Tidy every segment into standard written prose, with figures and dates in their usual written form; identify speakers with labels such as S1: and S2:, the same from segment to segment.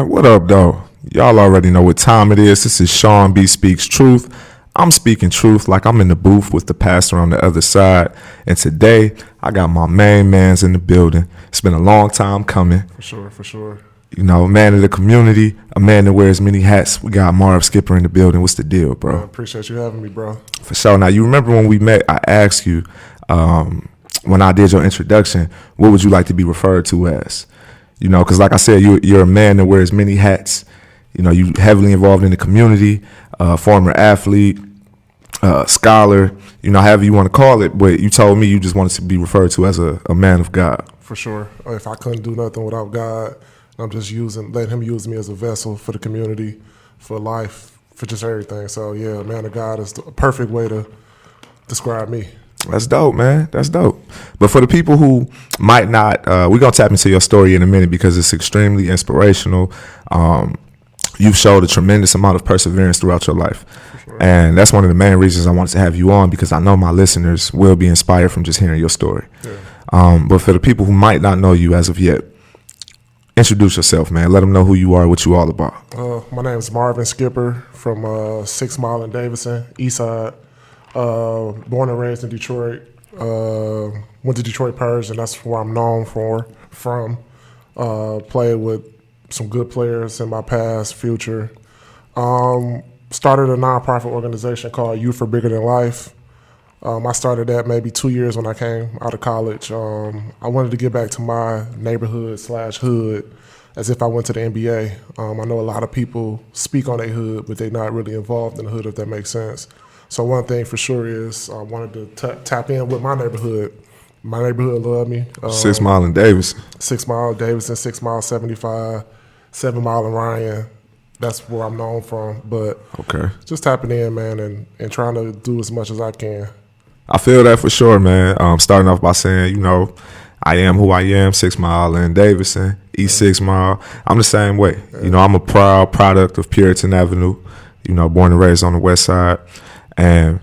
S1: Man, what up, though? Y'all already know what time it is. This is Shawn B Speaks Truth. I'm speaking truth like I'm in the booth with the pastor on the other side. And today, I got my main mans in the building. It's been a long time coming.
S2: For sure.
S1: You know, a man of the community, a man that wears many hats. We got Marvin Skipper in the building. What's the deal, bro?
S2: I appreciate you having me, bro.
S1: For sure. Now, you remember when we met, I asked you, when I did your introduction, what would you like to be referred to as? You know, because like I said, you're a man that wears many hats. You know, you heavily involved in the community, former athlete, scholar, you know, however you want to call it. But you told me you just wanted to be referred to as a man of God.
S2: For sure. If I couldn't do nothing without God, I'm just letting him use me as a vessel for the community, for life, for just everything. So, yeah, man of God is the perfect way to describe me.
S1: That's dope, man. That's dope. But for the people who might not, we're going to tap into your story in a minute because it's extremely inspirational. You've showed a tremendous amount of perseverance throughout your life. Sure. And that's one of the main reasons I wanted to have you on, because I know my listeners will be inspired from just hearing your story. Yeah. But for the people who might not know you as of yet, introduce yourself, man. Let them know who you are, what you all about.
S2: My name is Marvin Skipper from 6 Mile in Davidson, East Side. Born and raised in Detroit. Went to Detroit Pershing, and that's where I'm known from. Played with some good players in my past, future. Started a nonprofit organization called Youth for Bigger Than Life. I started that maybe 2 years when I came out of college. I wanted to get back to my neighborhood/hood as if I went to the NBA. I know a lot of people speak on their hood, but they're not really involved in the hood, if that makes sense. So one thing for sure is I wanted to tap in with my neighborhood. My neighborhood loved me.
S1: 6 Mile in Davidson.
S2: 6 Mile Davidson, 6 Mile 75, 7 Mile in Ryan. That's where I'm known from. But
S1: okay,
S2: just tapping in, man, and trying to do as much as I can.
S1: I feel that for sure, man. Starting off by saying, you know, I am who I am, 6 Mile in Davidson, East 6 Mile. I'm the same way. You know, I'm a proud product of Puritan Avenue, you know, born and raised on the west side. And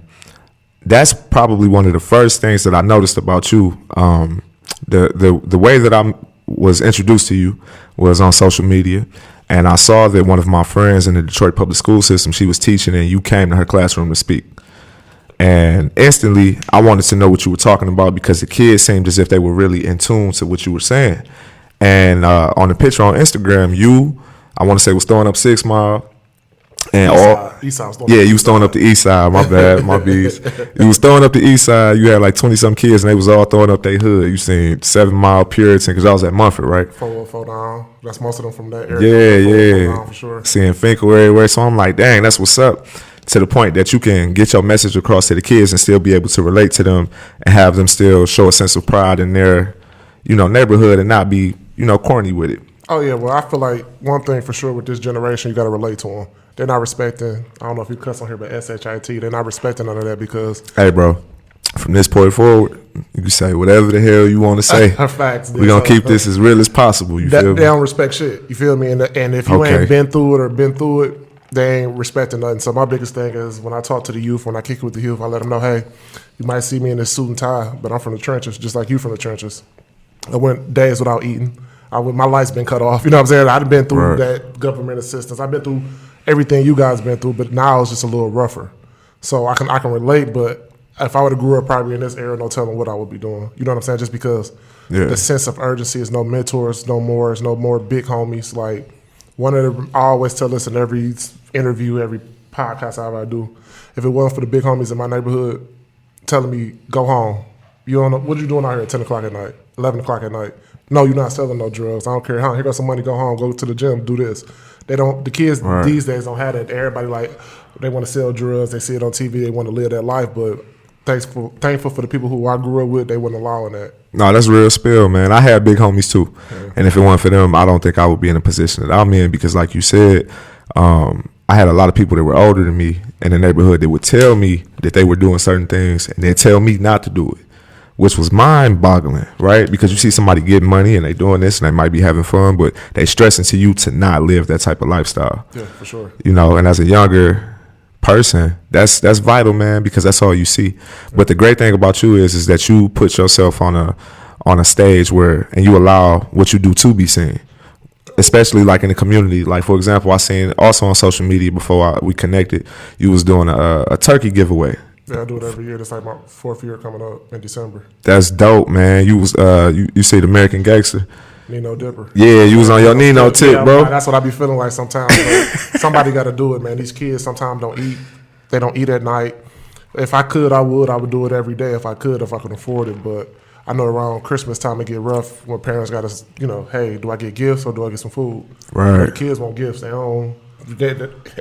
S1: that's probably one of the first things that I noticed about you. The way that I was introduced to you was on social media. And I saw that one of my friends in the Detroit public school system, she was teaching, and you came to her classroom to speak. And instantly, I wanted to know what you were talking about, because the kids seemed as if they were really in tune to what you were saying. And on the picture on Instagram, I want to say, was throwing up 6 Mile. And
S2: East side
S1: you was throwing up the east side. My bad, my bees. You was throwing up the east side. You had like 20-some kids, and they was all throwing up their hood. You seen 7 Mile Puritan, because I was at Munford, right?
S2: 414 down. That's most of them from that area.
S1: Yeah.
S2: Down for sure.
S1: Seeing Finkel everywhere. So I'm like, dang, that's what's up. To the point that you can get your message across to the kids and still be able to relate to them and have them still show a sense of pride in their, you know, neighborhood and not be, you know, corny with it.
S2: Oh yeah, well I feel like one thing for sure with this generation, you got to relate to them. They're not respecting, I don't know if you cuss on here, but SHIT, they're not respecting none of that because...
S1: Hey, bro, from this point forward, you can say whatever the hell you want to say.
S2: Facts.
S1: We're going to keep this as real as possible, you feel me?
S2: They don't respect shit, you feel me? And if you ain't been through it, they ain't respecting nothing. So my biggest thing is when I talk to the youth, when I kick it with the youth, I let them know, hey, you might see me in this suit and tie, but I'm from the trenches, just like you from the trenches. I went days without eating. My life's been cut off. You know what I'm saying? I've been through that government assistance. I've been through everything you guys been through, but now it's just a little rougher. So I can relate, but if I would have grew up probably in this era, no telling what I would be doing. You know what I'm saying? Just because the sense of urgency is no mentors, no more big homies. Like one of them, I always tell this in every interview, every podcast I ever do. If it wasn't for the big homies in my neighborhood telling me, go home. You don't know, what are you doing out here at 10 o'clock at night, 11 o'clock at night? No, you're not selling no drugs. I don't care. Here goes some money, go home, go to the gym, do this. The kids these days don't have that. Everybody like, they want to sell drugs, they see it on TV, they want to live that life, but thankful for the people who I grew up with, they wouldn't allow that.
S1: No, that's real spill, man. I had big homies too. Yeah. And if it weren't for them, I don't think I would be in the position that I'm in, because like you said, I had a lot of people that were older than me in the neighborhood that would tell me that they were doing certain things and then tell me not to do it, which was mind-boggling, right? Because you see somebody getting money and they doing this and they might be having fun, but they stressing to you to not live that type of lifestyle.
S2: Yeah, for sure.
S1: You know, and as a younger person, that's vital, man, because that's all you see. But the great thing about you is that you put yourself on a stage where, and you allow what you do to be seen. especially like in the community. Like, for example, I seen also on social media before we connected, you was doing a turkey giveaway.
S2: Yeah, I do it every year. That's like my 4th year coming up in December.
S1: That's dope, man. You was you see the American Gangster.
S2: Nino Dipper.
S1: Yeah, you was on your Nino tip, bro.
S2: That's what I be feeling like sometimes. Somebody got to do it, man. These kids sometimes don't eat. They don't eat at night. If I could, I would. I would do it every day if I could afford it. But I know around Christmas time it get rough when parents got to, hey, do I get gifts or do I get some food?
S1: Right.
S2: The kids want gifts. They don't.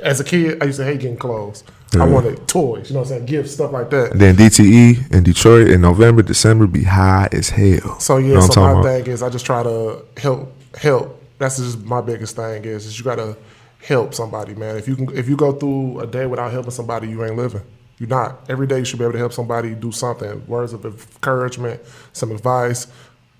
S2: As a kid, I used to hate getting clothes. Yeah. I wanted toys, gifts, stuff like that.
S1: And then DTE in Detroit in November, December be high as hell.
S2: So yeah, so my thing is I just try to help. That's just my biggest thing is you gotta help somebody, man. If you go through a day without helping somebody, you ain't living. You're not. Every day you should be able to help somebody do something. Words of encouragement, some advice,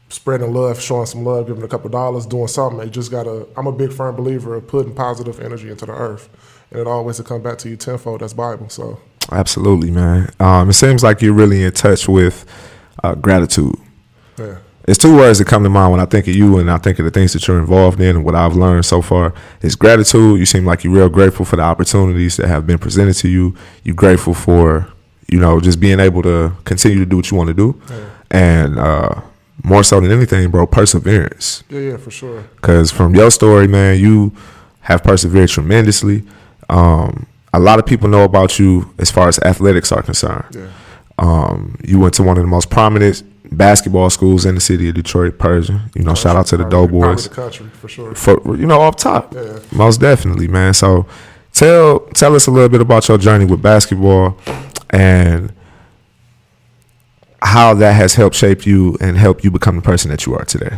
S2: spreading love, showing some love, giving a couple of dollars, doing something. You just gotta. I'm a big firm believer of putting positive energy into the earth, and it always will come back to you tenfold. That's Bible. So
S1: absolutely, man. It seems like you're really in touch with gratitude.
S2: Yeah.
S1: It's 2 words that come to mind when I think of you and I think of the things that you're involved in and what I've learned so far. It's gratitude. You seem like you're real grateful for the opportunities that have been presented to you. You're grateful for, just being able to continue to do what you want to do.
S2: Yeah.
S1: And more so than anything, bro, perseverance.
S2: Yeah, for sure.
S1: Because from your story, man, you have persevered tremendously. A lot of people know about you as far as athletics are concerned.
S2: Yeah.
S1: You went to one of the most prominent basketball schools in the city of Detroit, Pershing. Shout out to the Doughboys.
S2: The country, for sure.
S1: Off top.
S2: Yeah.
S1: Most definitely, man. So tell us a little bit about your journey with basketball and how that has helped shape you and help you become the person that you are today.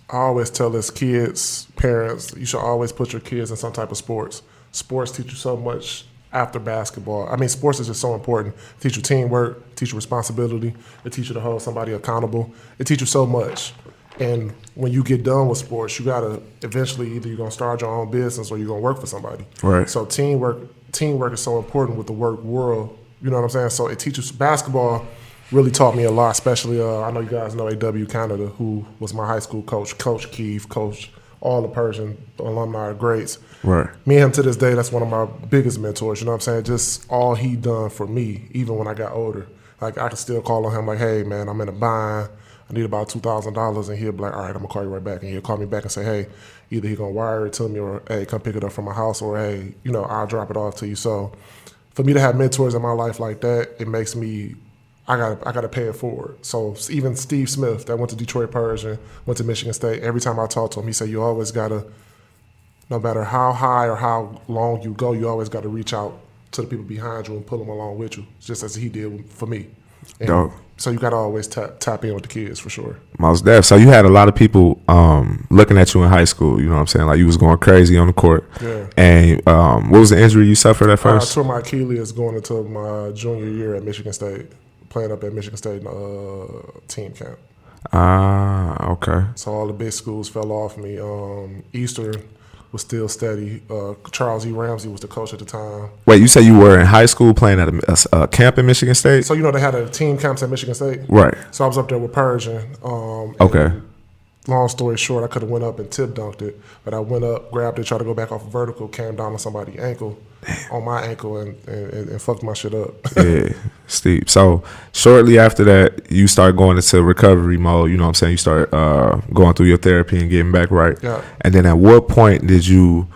S2: I always tell us kids, parents, you should always put your kids in some type of sports. Sports teach you so much after basketball. I mean, sports is just so important. It teach you teamwork, teach you responsibility, it teach you to hold somebody accountable. It teach you so much. And when you get done with sports, you gotta eventually either you're gonna start your own business or you're gonna work for somebody.
S1: Right.
S2: So teamwork is so important with the work world. You know what I'm saying? So it teaches basketball really taught me a lot, especially I know you guys know A.W. Canada, who was my high school coach, Coach Keith, Coach all the Pershing alumni are greats.
S1: Right.
S2: Me and him to this day, that's one of my biggest mentors. You know what I'm saying? Just all he done for me, even when I got older. Like I can still call on him like, hey man, I'm in a bind. I need about $2,000, and he'll be like, all right, I'm gonna call you right back. And he'll call me back and say, hey, either he gonna wire it to me or hey, come pick it up from my house, or hey, I'll drop it off to you. So for me to have mentors in my life like that, it makes me I gotta pay it forward. So even Steve Smith that went to Detroit Pershing, went to Michigan State, every time I talk to him, he said you always gotta, no matter how high or how long you go, you always gotta reach out to the people behind you and pull them along with you, just as he did for me. And so you gotta always tap in with the kids for sure.
S1: Most def. So you had a lot of people looking at you in high school. You know what I'm saying? Like you was going crazy on the court.
S2: Yeah.
S1: And what was the injury you suffered at first?
S2: I tore my Achilles going into my junior year at Michigan State, playing up at Michigan State team camp.
S1: Okay.
S2: So all the big schools fell off me. Eastern was still steady. Charles E. Ramsey was the coach at the time.
S1: Wait, you say you were in high school playing at a camp in Michigan State?
S2: So they had a team camps at Michigan State.
S1: Right.
S2: So I was up there with Pershing.
S1: Okay.
S2: Long story short, I could have went up and tip dunked it, but I went up, grabbed it, tried to go back off a vertical, came down on somebody's ankle, on my ankle, and fucked my shit up.
S1: Yeah, steep. So shortly after that, you start going into recovery mode. You know what I'm saying? You start going through your therapy and getting back right.
S2: Yeah.
S1: And then at what point did you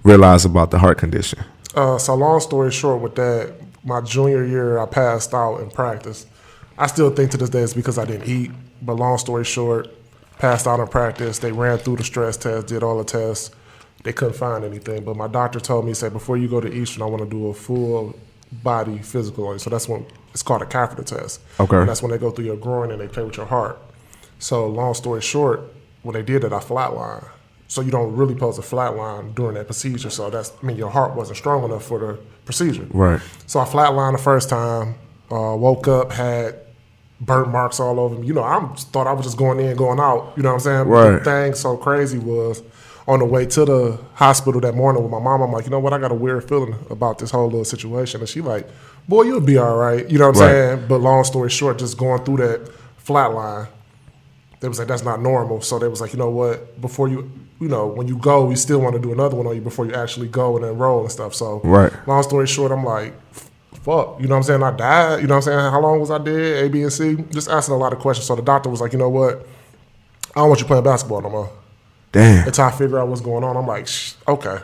S1: realize about the heart condition?
S2: So long story short with that, my junior year, I passed out in practice. I still think to this day it's because I didn't eat, but long story short, passed out in practice. They ran through the stress test, did all the tests. They couldn't find anything. But my doctor told me, he said, before you go to Eastern, I want to do a full body physical on you. So that's when it's called a catheter test.
S1: Okay.
S2: And that's when they go through your groin and they play with your heart. So long story short, when they did it, I flatlined. So you don't really pose a flatline during that procedure. So your heart wasn't strong enough for the procedure.
S1: Right.
S2: So I flatlined the first time, woke up, had burnt marks all over me. I thought I was just going in, going out. You know what I'm saying?
S1: Right.
S2: The thing so crazy was on the way to the hospital that morning with my mom, I'm like, you know what? I got a weird feeling about this whole little situation. And she like, boy, you'll be all right. You know what I'm saying? But long story short, just going through that flatline, they was like, that's not normal. So they was like, you know what, before when you go, we still want to do another one on you before you actually go and enroll and stuff. So long story short, I'm like, fuck, you know what I'm saying? I died, you know what I'm saying? How long was I dead? A, B, and C. Just asking a lot of questions. So the doctor was like, you know what, I don't want you playing basketball no more.
S1: Damn.
S2: Until I figure out what's going on. I'm like, okay.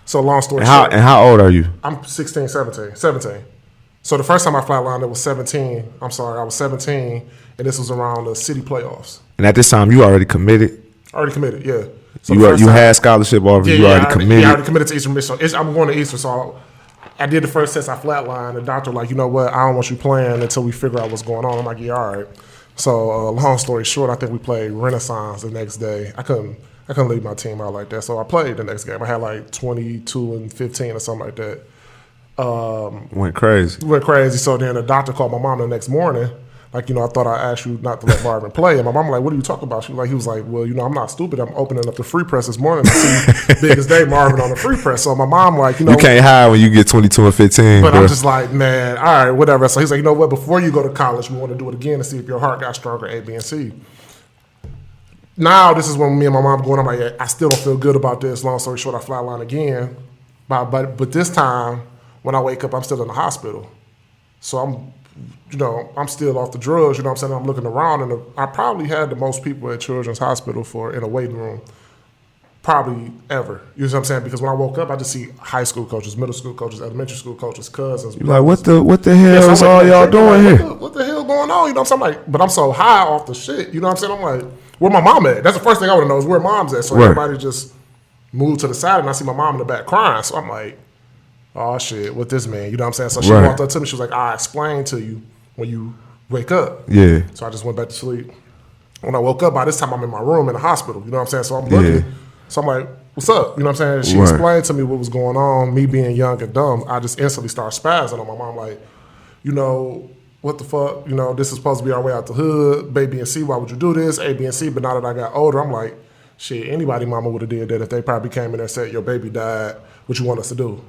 S2: So long story short.
S1: And how old are you?
S2: I'm 17. So the first time I flatlined, it was 17. I'm sorry, I was 17, and this was around the city playoffs.
S1: And at this time, you already committed?
S2: Already committed, yeah. So
S1: you had scholarship offer, you already committed?
S2: Yeah, I already committed to Eastern Michigan. I'm going to Eastern, so I did the first test, I flatlined. The doctor like, you know what, I don't want you playing until we figure out what's going on. I'm like, yeah, all right. So long story short, I think we played Renaissance the next day. I couldn't leave my team out like that. So I played the next game. I had like 22 and 15 or something like that.
S1: Went crazy. So then the doctor called my mom the next morning. Like, I thought I asked you not to let Marvin play. And my mom was like, what are you talking about? He was like, well, I'm not stupid. I'm opening up the free press this morning. I see biggest day Marvin on the free press. So my mom like, you can't hide when you get 22 and 15.
S2: But I'm just like, man, all right, whatever. So he's like, you know what? Before you go to college, we want to do it again to see if your heart got stronger, A, B, and C. Now this is when me and my mom going. I'm like, yeah, I still don't feel good about this. Long story short, I flatline again. But this time, when I wake up, I'm still in the hospital. So I'm still off the drugs. You know what I'm saying? I'm looking around, and I probably had the most people at Children's Hospital in a waiting room, probably ever. You know what I'm saying? Because when I woke up, I just see high school coaches, middle school coaches, elementary school coaches, cousins.
S1: You're like, what the hell is all y'all doing here?
S2: What the hell going on? You know what I'm saying? I'm like, but I'm so high off the shit. You know what I'm saying? I'm like, where my mom at? That's the first thing I want to know is where mom's at. So everybody just moved to the side, and I see my mom in the back crying. So I'm like, oh shit, what this mean? You know what I'm saying? So she walked up to me. She was like, I explained to you when you wake up.
S1: Yeah.
S2: So I just went back to sleep. When I woke up, by this time I'm in my room in the hospital. You know what I'm saying? So I'm looking. Yeah. So I'm like, what's up? You know what I'm saying? She explained to me what was going on. Me being young and dumb, I just instantly started spazzing on my mom like, what the fuck? This is supposed to be our way out the hood. Baby and C, why would you do this? A, B, and C. But now that I got older, I'm like, shit, anybody mama would have did that if they probably came in there and said, your baby died. What you want us to do?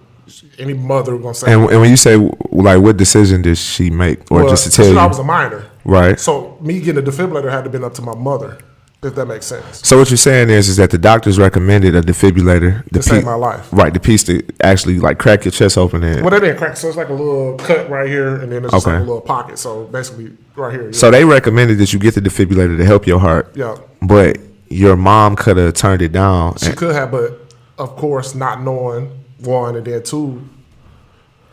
S2: Any mother gonna say.
S1: And when you say, like, what decision did she make? Or just to tell you?
S2: I was a minor.
S1: Right.
S2: So me getting a defibrillator had to been up to my mother, if that makes sense.
S1: So what you're saying is that the doctors recommended a defibrillator
S2: to save my life.
S1: Right, the piece to actually like crack your chest open in.
S2: Well, they didn't crack. So it's like a little cut right here, and then it's just like a little pocket. So basically right here. Yeah.
S1: So they recommended that you get the defibrillator to help your heart.
S2: Yeah.
S1: But your mom could have turned it down.
S2: She could have, but of course not knowing, one, and then two,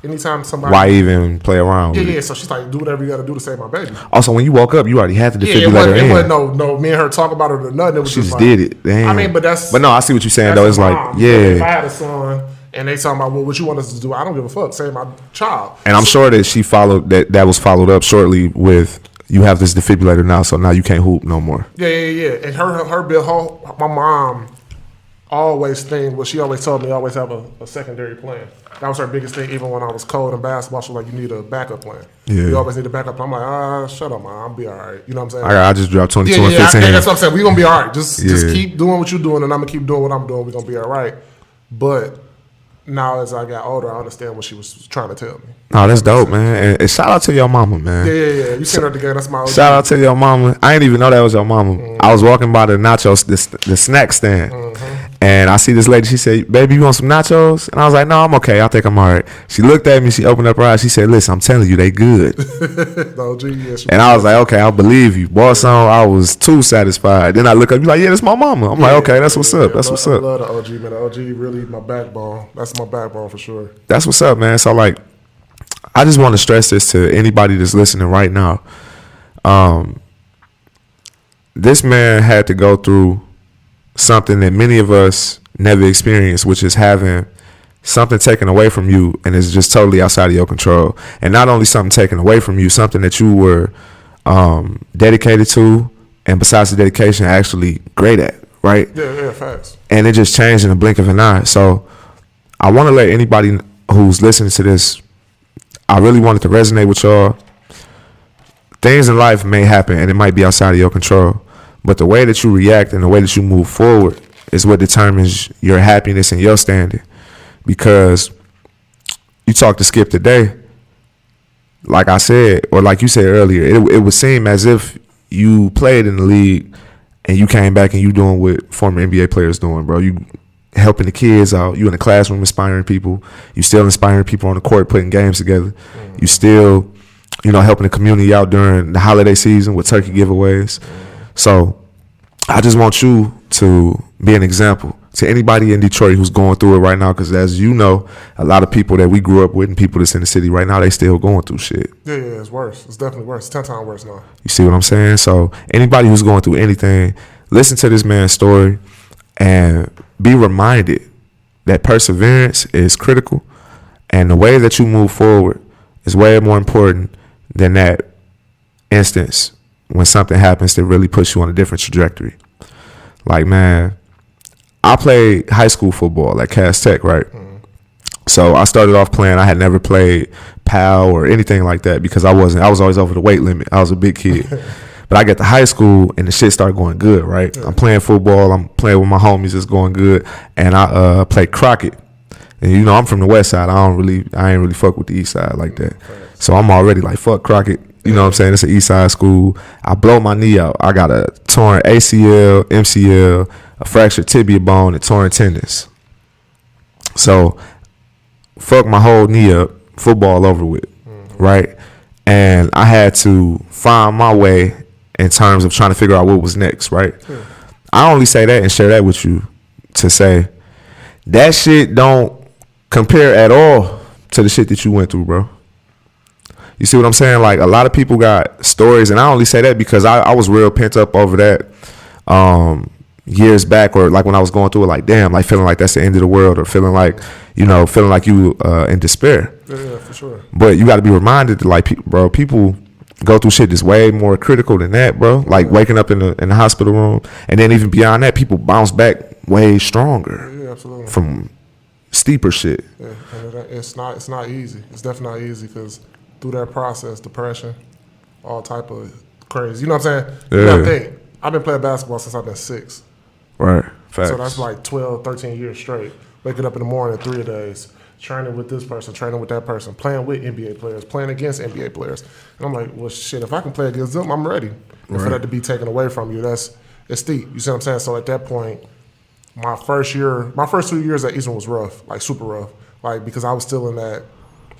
S2: anytime somebody...
S1: Why even play around with it?
S2: Yeah, so she's like, do whatever you got to do to save my baby.
S1: Also, when you woke up, you already had the defibrillator in.
S2: It wasn't no, me and her talk about it or nothing. It was
S1: she
S2: just
S1: did it. Damn.
S2: I mean, but that's...
S1: But no, I see what you're saying, though. It's like,
S2: mom.
S1: yeah.
S2: If I had a son and they talking about, well, what you want us to do, I don't give a fuck. Save my child.
S1: And I'm sure that she followed... That was followed up shortly with... You have this defibrillator now, so now you can't hoop no more.
S2: Yeah. And my mom always she always told me always have a secondary plan. That was her biggest thing. Even when I was cold in basketball, she was like, you need a backup plan. Yeah. You always need a backup plan. I'm like, shut up, man. I'll be all right. You know what I'm saying?
S1: I just dropped 22 and 15.
S2: That's what I'm saying. We're going to be all right. Just keep doing what you're doing, and I'm going to keep doing what I'm doing. We're going to be all right. But now as I got older, I understand what she was trying to tell me.
S1: Oh, that's dope, man. And shout out to your mama, man.
S2: Yeah. You seen her at the game. That's my OG.
S1: Shout out to your mama. I didn't even know that was your mama. Mm-hmm. I was walking by the nachos, the snack stand. Mm-hmm. And I see this lady. She said, baby, you want some nachos? And I was like, no, I'm okay. I think I'm all right. She looked at me. She opened up her eyes. She said, listen, I'm telling you, they good. And I was like, okay, I'll believe you. Boy, son, I was too satisfied. Then I look up, you like, yeah, that's my mama. I'm like, okay, that's what's up. That's what's up.
S2: I love the OG, man. The OG really my backbone. That's my backbone for sure.
S1: That's what's up, man. So, like, I just want to stress this to anybody that's listening right now. This man had to go through something that many of us never experienced, which is having something taken away from you and it's just totally outside of your control. And not only something taken away from you, something that you were dedicated to, and besides the dedication, actually great at, right?
S2: Yeah, facts.
S1: And it just changed in a blink of an eye. So I want to let anybody who's listening to this, I really wanted to resonate with y'all. Things in life may happen and it might be outside of your control, but the way that you react and the way that you move forward is what determines your happiness and your standing. Because you talked to Skip today, like I said, or like you said earlier, it would seem as if you played in the league and you came back and you doing what former NBA players doing, bro. You helping the kids out. You in the classroom inspiring people. You still inspiring people on the court, putting games together. You still, helping the community out during the holiday season with turkey giveaways. So I just want you to be an example to anybody in Detroit who's going through it right now, because as you know, a lot of people that we grew up with and people that's in the city right now, they still going through shit.
S2: Yeah, it's worse. It's definitely worse. It's 10 times worse now.
S1: You see what I'm saying? So anybody who's going through anything, listen to this man's story and be reminded that perseverance is critical, and the way that you move forward is way more important than that instance when something happens that really puts you on a different trajectory. Like, man, I played high school football at Cass Tech, right? So I started off playing. I had never played PAL or anything like that because I was always over the weight limit. I was a big kid. But I get to high school and the shit started going good, right? I'm playing football. I'm playing with my homies. It's going good. And I played croquet. And, I'm from the west side. I ain't really fuck with the east side like that. So I'm already like, fuck croquet. You know what I'm saying? It's an east side school. I blow my knee out. I got a torn ACL, MCL, a fractured tibia bone, and torn tendons. So, fuck my whole knee up, football over with, right? And I had to find my way in terms of trying to figure out what was next, right? I only say that and share that with you to say that shit don't compare at all to the shit that you went through, bro. You see what I'm saying? Like, a lot of people got stories, and I only say that because I was real pent up over that years back, or like when I was going through it, like, damn, like feeling like that's the end of the world, or feeling like you in despair.
S2: Yeah, for sure.
S1: But you got to be reminded that, like, bro, people go through shit that's way more critical than that, bro. Like waking up in the hospital room, and then even beyond that, people bounce back way stronger.
S2: Yeah, absolutely.
S1: From steeper shit.
S2: Yeah, and it's not easy. It's definitely not easy because through that process, depression, all type of crazy. You know what I'm saying?
S1: Yeah.
S2: You gotta think, I've been playing basketball since I've been 6.
S1: Right. Facts.
S2: So that's like 12, 13 years straight. Waking up in the morning 3 days, training with this person, training with that person, playing with NBA players, playing against NBA players. And I'm like, well, shit, if I can play against them, I'm ready. And for that to be taken away from you, it's steep. You see what I'm saying? So at that point, my first 2 years at Eastern was rough, like super rough, like because I was still in that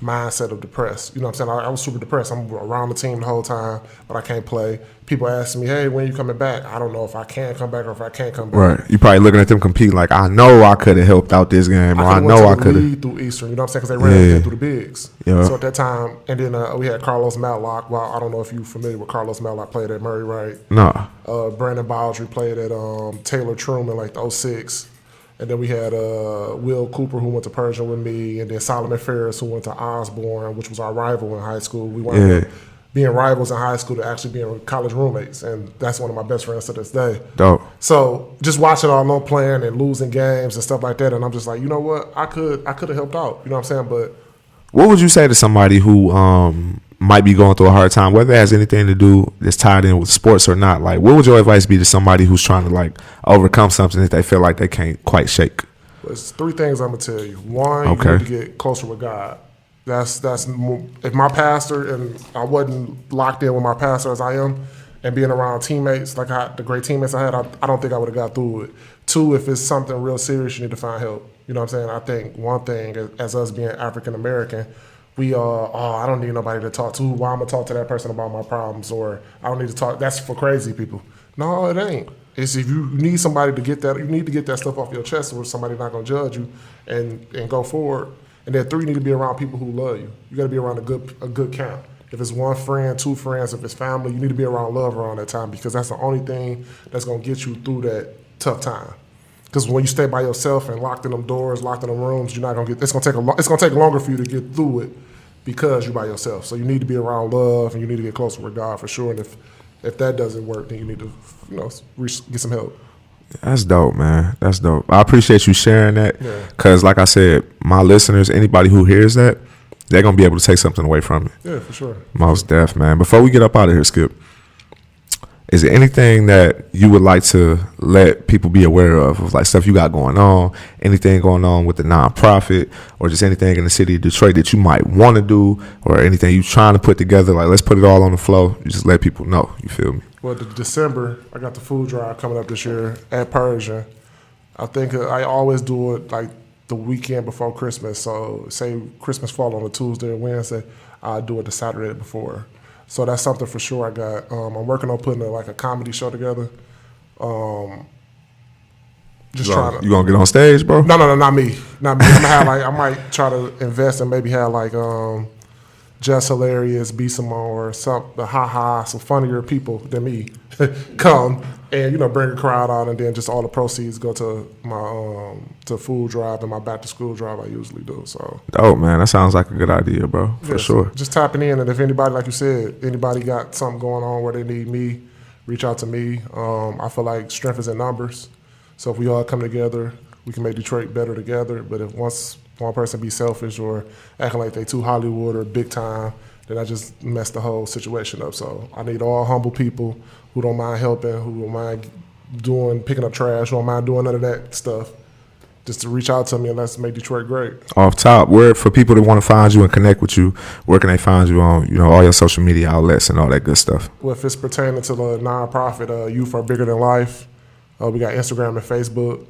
S2: mindset of depressed. You know what I'm saying? I was super depressed. I'm around the team the whole time, but I can't play. People asking me, hey, when are you coming back? I don't know if I can come back or if I can't come back.
S1: Right. You probably looking at them compete like, I know I could have helped out this game, or I know I could have.
S2: Through Eastern, you know what I'm saying? Because they ran through the bigs. Yeah. So at that time, and then we had Carlos Matlock. Well, I don't know if you're familiar with Carlos Matlock, played at Murray Wright.
S1: No.
S2: Brandon Baldry played at Taylor Truman like the 06. And then we had Will Cooper, who went to Pershing with me, and then Solomon Ferris, who went to Osborne, which was our rival in high school. We went from being rivals in high school to actually being college roommates, and that's one of my best friends to this day.
S1: Dope.
S2: So just watching all them playing and losing games and stuff like that, and I'm just like, you know what, I could have helped out. You know what I'm saying? But
S1: what would you say to somebody who might be going through a hard time, whether it has anything to do that's tied in with sports or not? Like, what would your advice be to somebody who's trying to like overcome something that they feel like they can't quite shake?
S2: There's 3 things I'm gonna tell you. One, you need to get closer with God. That's if my pastor, and I wasn't locked in with my pastor as I am, and being around teammates like the great teammates I had, I don't think I would have got through it. 2, if it's something real serious, you need to find help. You know what I'm saying? I think one thing, as us being African American, we I don't need nobody to talk to. Why I'm gonna talk to that person about my problems, or I don't need to talk. That's for crazy people. No, it ain't. It's if you need somebody to get that, you need to get that stuff off your chest, where somebody's not gonna judge you, and go forward. And then 3, you need to be around people who love you. You got to be around a good count. If it's 1 friend, 2 friends, if it's family, you need to be around love around that time, because that's the only thing that's gonna get you through that tough time. Because when you stay by yourself and locked in them doors, locked in them rooms, you're not gonna get. It's gonna take longer for you to get through it because you're by yourself. So you need to be around love, and you need to get closer with God for sure. And if that doesn't work, then you need to get some help.
S1: That's dope, man. That's dope. I appreciate you sharing that, because like I said, my listeners, anybody who hears that, they're gonna be able to take something away from it.
S2: Yeah, for sure.
S1: Most def, man. Before we get up out of here, Skip, is there anything that you would like to let people be aware of like stuff you got going on, anything going on with the nonprofit, or just anything in the city of Detroit that you might want to do, or anything you trying to put together? Like, let's put it all on the flow. You just let people know. You feel me?
S2: Well, December, I got the food drive coming up this year at Pershing. I think I always do it like the weekend before Christmas. So say Christmas fall on a Tuesday or Wednesday, I do it the Saturday before. So that's something for sure I got. I'm working on putting a comedy show together. Just trying to.
S1: You gonna get on stage, bro?
S2: No, not me. I'm gonna have I might try to invest and maybe have Just Hilarious, B Simone, or some funnier people than me come and bring a crowd out, and then just all the proceeds go to my to food drive and my back to school drive I usually do. So
S1: dope, man. That sounds like a good idea, bro. For sure.
S2: Just tapping in, and if anybody, like you said, anybody got something going on where they need me, reach out to me. I feel like strength is in numbers. So if we all come together, we can make Detroit better together. But if one person be selfish or acting like they too Hollywood or big time, then I just messed the whole situation up. So I need all humble people who don't mind helping, who don't mind picking up trash, who don't mind doing none of that stuff, just to reach out to me and let's make Detroit great.
S1: Off top, where for people that want to find you and connect with you, where can they find you on, all your social media outlets and all that good stuff?
S2: Well, if it's pertaining to the nonprofit, Youth Are Bigger Than Life, we got Instagram and Facebook.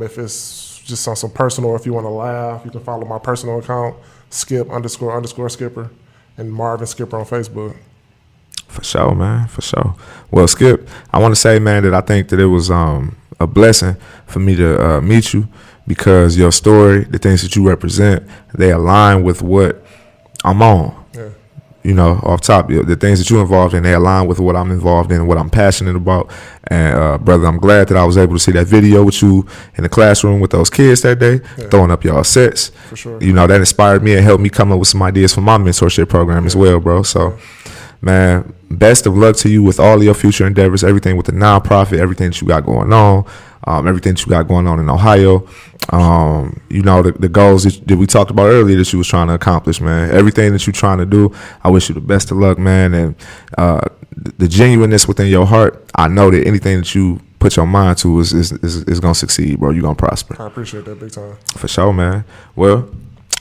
S2: If it's just on some personal, if you want to laugh, you can follow my personal account, Skip__Skipper, and Marvin Skipper on Facebook.
S1: For sure, man. For sure. Well, Skip, I want to say, man, that I think that it was a blessing for me to meet you, because your story, the things that you represent, they align with what I'm on. Yeah. Off top, the things that you're involved in, they align with what I'm involved in and what I'm passionate about. And, brother, I'm glad that I was able to see that video with you in the classroom with those kids that day, throwing up y'all sets.
S2: For sure.
S1: That inspired me and helped me come up with some ideas for my mentorship program as well, bro. So, man, best of luck to you with all of your future endeavors, everything with the nonprofit, everything that you got going on, everything that you got going on in Ohio. The goals that we talked about earlier that you was trying to accomplish, man. Everything that you're trying to do, I wish you the best of luck, man. And the genuineness within your heart, I know that anything that you put your mind to is going to succeed, bro. You're going to prosper.
S2: I appreciate that big time.
S1: For sure, man. Well,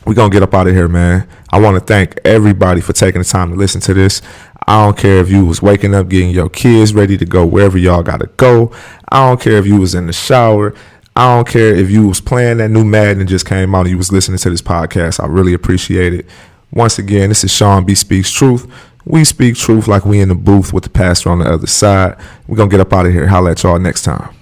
S1: we're going to get up out of here, man. I want to thank everybody for taking the time to listen to this. I don't care if you was waking up getting your kids ready to go wherever y'all got to go. I don't care if you was in the shower. I don't care if you was playing that new Madden and just came out and you was listening to this podcast. I really appreciate it. Once again, this is Shawn B Speaks Truth. We speak truth like we in the booth with the pastor on the other side. We're going to get up out of here. Holla at y'all next time.